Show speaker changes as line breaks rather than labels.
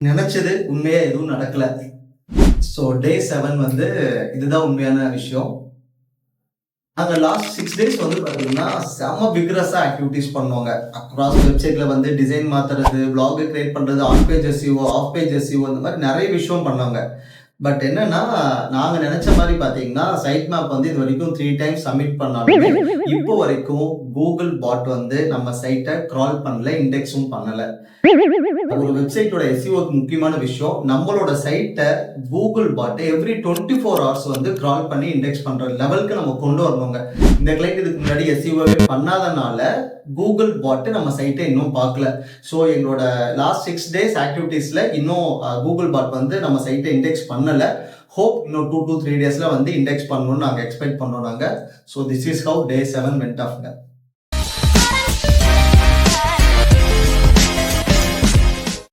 நினைச்சது உண்மையா எதுவும் நடக்கல. ஸோ டே 7 வந்து இதுதான் உண்மையான விஷயம். நாங்க லாஸ்ட் 6 டேஸ் வந்து பார்த்தீங்கன்னா, செம்ம விக்ரஸா ஆக்டிவிட்டீஸ் பண்ணோங்க. அக்ராஸ் வெப்சைட்ல வந்து டிசைன் மாத்துறது, வ்ளாக் கிரியேட் பண்றது, on page SEO, off page SEO இந்த மாதிரி நிறைய விஷயம் பண்ணோங்க. பட் என்னன்னா, நாங்க நெனச்ச மாரி பாத்தீங்கன்னா, சைட் மேப் வந்து இதுவரைக்கும் 3 டைம்ஸ் சப்மிட் பண்ணாலுமே, இப்போ வரைக்கும் கூகுள் பாட் வந்து நம்ம சைட்ட கிரால் பண்ணல, இண்டெக்ஸும் பண்ணல. ஒரு வெப்சைட்டோட எஸ்இஓக்கு முக்கியமான விஷயம், நம்மளோட சைட்ட கூகுள் பாட் எவ்ரி 24 ஹவர்ஸ் வந்து கிரால் பண்ணி இண்டெக்ஸ் பண்ற லெவலுக்கு நம்ம கொண்டு வரணுங்க. இந்த கிளைண்ட் இதுக்கு முன்னாடி எஸ்இஓவே பண்ணாதனால, கூகுள் பாட் நம்ம சைட்டை இன்னும் பார்க்கல. ஸோ எங்களோட லாஸ்ட் 6 டேஸ் ஆக்டிவிட்டீஸ்ல இன்னும் கூகுள் பாட் வந்து நம்ம சைட்டை இண்டெக்ஸ் பண்ணல. ஹோப் இன்னும் 2 to 3 டேஸ்ல வந்து இண்டெக்ஸ் பண்ணணும்னு நாங்கள் எக்ஸ்பெக்ட் பண்ணோம் நாங்கள். So this is how day 7 went ஆஃப்ங்க.